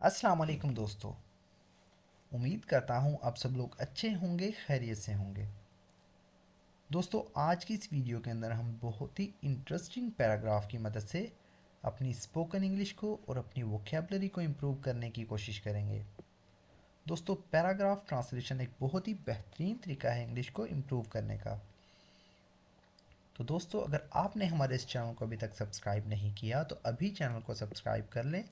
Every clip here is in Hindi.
अस्सलाम वालेकुम दोस्तों। उम्मीद करता हूँ आप सब लोग अच्छे होंगे, खैरियत से होंगे। दोस्तों, आज की इस वीडियो के अंदर हम बहुत ही इंटरेस्टिंग पैराग्राफ की मदद से अपनी स्पोकन इंग्लिश को और अपनी वोकेबलरी को इम्प्रूव करने की कोशिश करेंगे। दोस्तों, पैराग्राफ ट्रांसलेशन एक बहुत ही बेहतरीन तरीका है इंग्लिश को इम्प्रूव करने का। तो दोस्तों, अगर आपने हमारे इस चैनल को अभी तक सब्सक्राइब नहीं किया तो अभी चैनल को सब्सक्राइब कर लें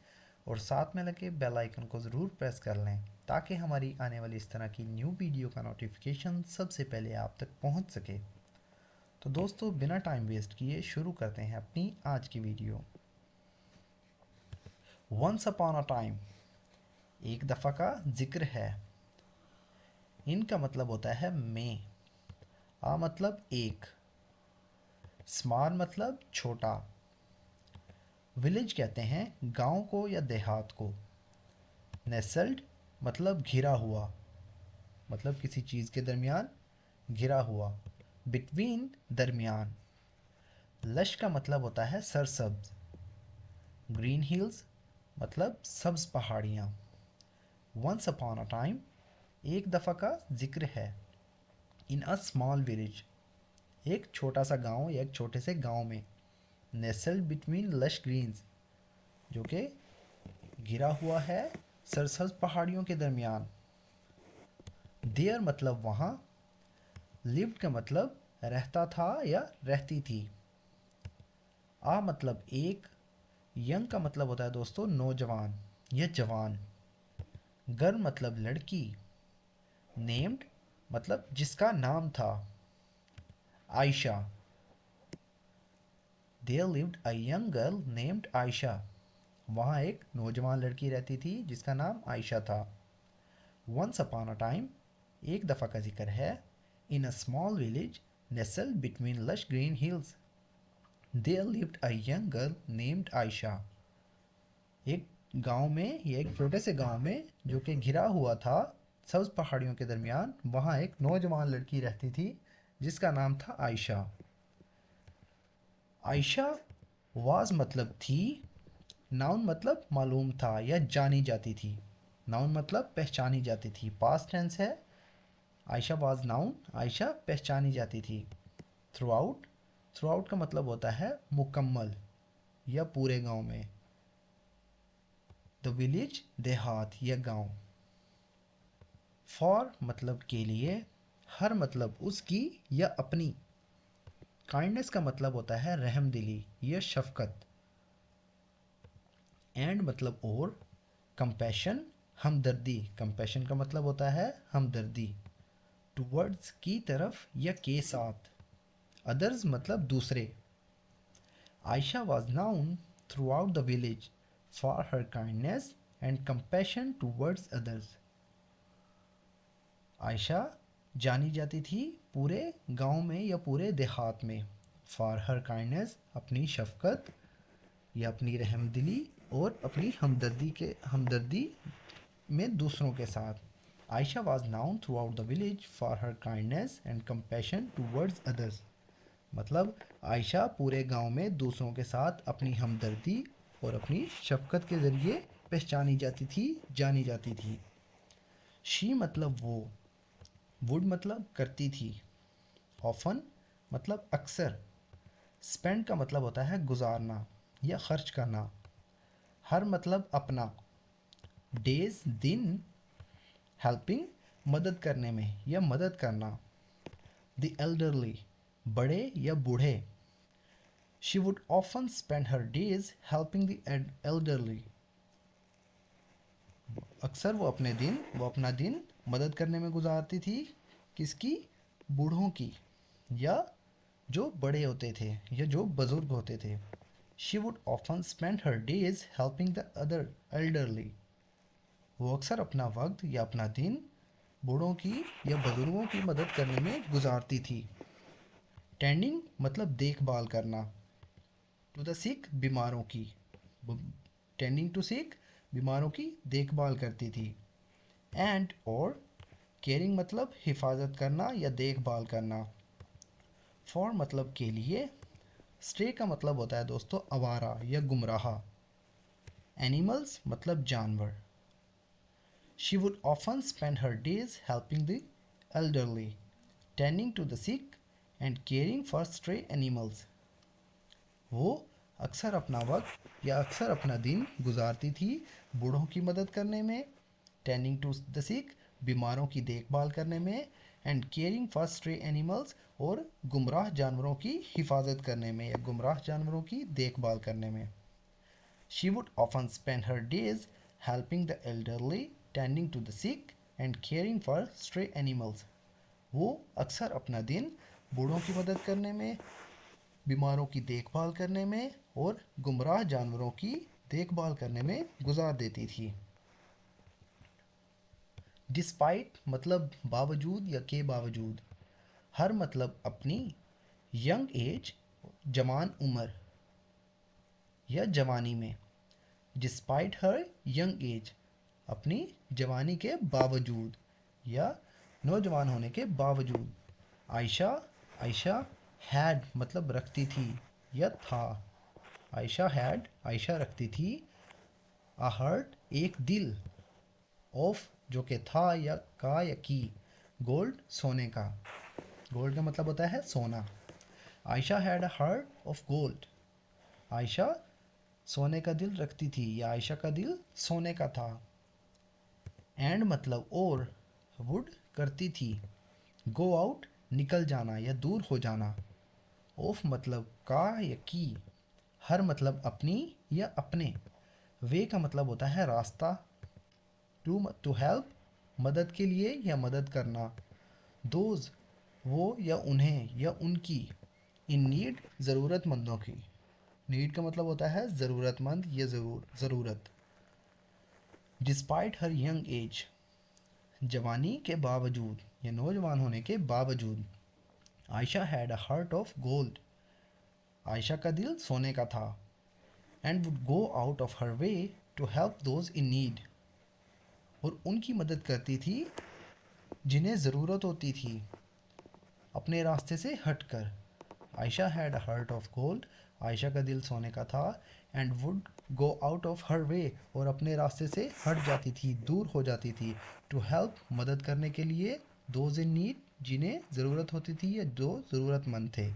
और साथ में लगे बेल आइकन को ज़रूर प्रेस कर लें ताकि हमारी आने वाली इस तरह की न्यू वीडियो का नोटिफिकेशन सबसे पहले आप तक पहुंच सके। तो दोस्तों, बिना टाइम वेस्ट किए शुरू करते हैं अपनी आज की video. Once upon a time, एक दफ़ा का जिक्र है। इनका मतलब होता है में। आ मतलब एक। स्मॉल मतलब छोटा। विलेज कहते हैं गांव को या देहात को। नेसल्ड मतलब घिरा हुआ, मतलब किसी चीज़ के दरमियान घिरा हुआ। बिटवीन दरमियान। लश का मतलब होता है सरसब्ज। ग्रीन हिल्स मतलब सब्ज पहाड़ियाँ। वंस अपॉन अ टाइम, एक दफ़ा का जिक्र है। इन अ स्मॉल विलेज, एक छोटा सा गांव या एक छोटे से गांव में। नेसल्ड बिटवीन लश ग्रीन्स, जो कि घिरा हुआ है सरसब्ज पहाड़ियों के दरमियान। देयर मतलब वहाँ। लिव्ड का मतलब रहता था या रहती थी। आ मतलब एक। यंग का मतलब होता है दोस्तों नौजवान या जवान। गर्ल मतलब लड़की। नेम्ड मतलब जिसका नाम था। Ayesha. There lived a young girl named Ayesha. वहाँ एक नौजवान लड़की रहती थी जिसका नाम आयशा था। वंस अपॉन अ टाइम, एक दफ़ा का जिक्र है। In a small village nestled between lush green hills, there lived a young girl named Ayesha. एक गांव में या एक छोटे से गांव में जो कि घिरा हुआ था सब्ज पहाड़ियों के दरमियान, वहाँ एक नौजवान लड़की रहती थी जिसका नाम था आयशा। आयशा वाज मतलब थी। नाउन मतलब मालूम था या जानी जाती थी। नाउन मतलब पहचानी जाती थी, पास्ट टेंस है। आयशा वाज नाउन, आयशा पहचानी जाती थी। थ्रू आउट, थ्रू आउट का मतलब होता है मुकम्मल या पूरे गांव में। द विलेज देहात या गांव। फॉर मतलब के लिए। हर मतलब उसकी या अपनी। काइंडनेस का मतलब होता है रहम दिली या शफकत। एंड मतलब और। कंपैशन हमदर्दी, कंपैशन का मतलब होता है हमदर्दी। टुवर्ड्स की तरफ या के साथ। अदर्स मतलब दूसरे। Ayesha was known throughout the village for her kindness and compassion towards others. Ayesha जानी जाती थी पूरे गांव में या पूरे देहात में। फॉर हर काइंडनेस, अपनी शफकत या अपनी रहमदिली और अपनी हमदर्दी में दूसरों के साथ। Ayesha was known throughout the village for her kindness and compassion towards others. मतलब आयशा पूरे गांव में दूसरों के साथ अपनी हमदर्दी और अपनी शफकत के ज़रिए पहचानी जाती थी, जानी जाती थी। शी मतलब वो। वुड मतलब करती थी। ऑफन मतलब अक्सर। स्पेंड का मतलब होता है गुजारना या खर्च करना। हर मतलब अपना। डेज दिन। हेल्पिंग मदद करने में या मदद करना। द एल्डरली बड़े या बूढ़े। She would often spend her days helping the elderly. अक्सर वो अपना दिन मदद करने में गुजारती थी। किसकी? बूढ़ों की या जो बड़े होते थे या जो बुजुर्ग होते थे। She would often spend her days helping the other elderly. वो अक्सर अपना वक्त या अपना दिन बूढ़ों की या बुजुर्गों की मदद करने में गुजारती थी। टेंडिंग मतलब देखभाल करना। टू द सिक बीमारों की। टेंडिंग टू सिक बीमारों की देखभाल करती थी। एंड और केयरिंग मतलब हिफाजत करना या देखभाल करना। फॉर मतलब के लिए। स्ट्रे का मतलब होता है दोस्तों आवारा या गुमराह। एनिमल्स मतलब जानवर। She would often spend her days helping the elderly, tending to the sick and caring for stray animals. वो अक्सर अपना वक्त या अक्सर अपना दिन गुजारती थी बूढ़ों की मदद करने में, टेंडिंग टू द सिक बीमारों की देखभाल करने में, and caring for stray animals और गुमराह जानवरों की हिफाजत करने में या गुमराह जानवरों की देखभाल करने में. She would often spend her days helping the elderly, tending to the sick and caring for stray animals. वो अक्सर अपना दिन बूढ़ों की मदद करने में, बीमारों की देखभाल करने में और गुमराह जानवरों की देखभाल करने में गुजार देती थी. डिस्पाइट मतलब बावजूद या के बावजूद. हर मतलब अपनी. यंग एज जवान उम्र या जवानी में. डिस्पाइट हर यंग एज अपनी जवानी के बावजूद या नौजवान होने के बावजूद. आयशा हैड मतलब रखती थी या था. आयशा रखती थी. अ हार्ट एक दिल. ऑफ जो कि था या का या की. गोल्ड सोने का. गोल्ड का मतलब होता है सोना. Ayesha had a heart of gold. Ayesha सोने का दिल रखती थी या आयशा का दिल सोने का था. एंड मतलब और. वुड करती थी. गो आउट निकल जाना या दूर हो जाना. ऑफ मतलब का या की. हर मतलब अपनी या अपने. वे का मतलब होता है रास्ता. टू हेल्प मदद के लिए या मदद करना. दोज वो या उन्हें या उनकी. इन नीड ज़रूरतमंदों की. नीड का मतलब होता है ज़रूरतमंद या ज़रूरत. डिस्पाइट हर यंग एज जवानी के बावजूद या नौजवान होने के बावजूद. Ayesha had a heart of gold. Ayesha का दिल सोने का था. And would go out of her way to help those in need. और उनकी मदद करती थी जिन्हें ज़रूरत होती थी अपने रास्ते से हटकर. Ayesha had a heart of gold. Ayesha का दिल सोने का था. And would go out of her way और अपने रास्ते से हट जाती थी, दूर हो जाती थी. टू हेल्प मदद करने के लिए. दोज इन नीड जिन्हें ज़रूरत होती थी या जो ज़रूरतमंद थे.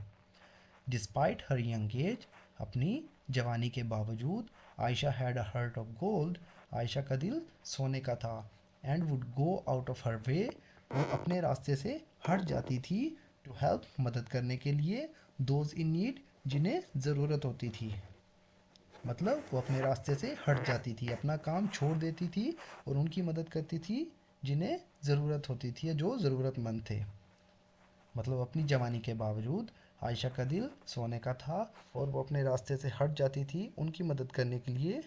डिस्पाइट हर यंग एज अपनी जवानी के बावजूद. Ayesha had a heart of gold. Ayesha का दिल सोने का था. And would go out of her way और अपने रास्ते से हट जाती थी. टू हेल्प मदद करने के लिए. दोज इन नीड जिन्हें ज़रूरत होती थी. मतलब वो अपने रास्ते से हट जाती थी, अपना काम छोड़ देती थी और उनकी मदद करती थी जिन्हें ज़रूरत होती थी या जो ज़रूरतमंद थे. मतलब अपनी जवानी के बावजूद आयशा का दिल सोने का था और वो अपने रास्ते से हट जाती थी उनकी मदद करने के लिए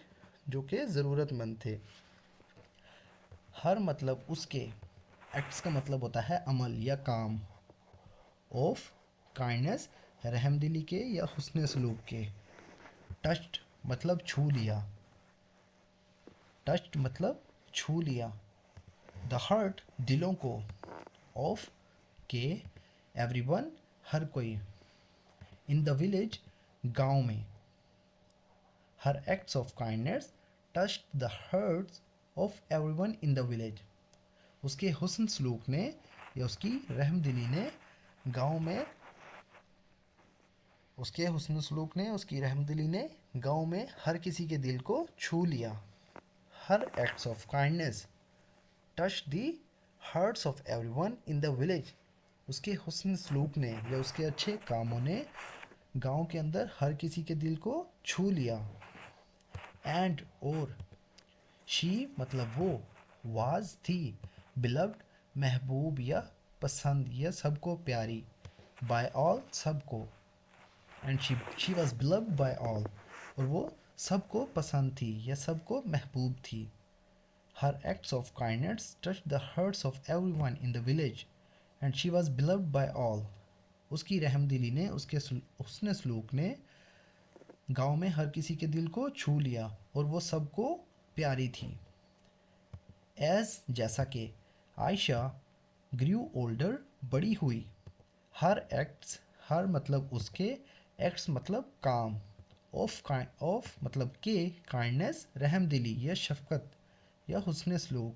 जो कि ज़रूरतमंद थे. हर मतलब उसके. एक्ट्स का मतलब होता है अमल या काम. ऑफ काइंडनेस रहमदिली के या हुस्न सलूक के. टच्ड मतलब छू लिया. टच्ड मतलब छू लिया. द हार्ट दिलों को. ऑफ के एवरीवन हर कोई. इन द विलेज गांव में. हर acts of kindness touched the hearts of everyone in the village. उसके हुस्न सलूक ने या उसकी रहमदिली ने गांव में. उसके हुस्न सलूक ने उसकी रहमदिली ने गांव में हर किसी के दिल को छू लिया. हर acts of kindness touch the hearts of everyone in the village. उसके हुस्न सलूक ने या उसके अच्छे कामों ने गांव के अंदर हर किसी के दिल को छू लिया. एंड और. शी मतलब वो. वाज थी. बिलव्ड महबूब या पसंद या सबको प्यारी. बाय ऑल सबको. And she was beloved by all और वो सबको पसंद थी या सबको महबूब थी. Her acts of kindness touch the hearts of everyone in the village and she was beloved by all. उसकी रहमदिली ने उसके हुस्न सलूक ने गांव में हर किसी के दिल को छू लिया और वो सबको प्यारी थी. एज जैसा कि. आयशा ग्रू ओल्डर बड़ी हुई. हर एक्ट्स. हर मतलब उसके. एक्ट्स मतलब काम. ऑफ मतलब के काइंडनेस रहमदिली या शफकत या हुस्न सलूक.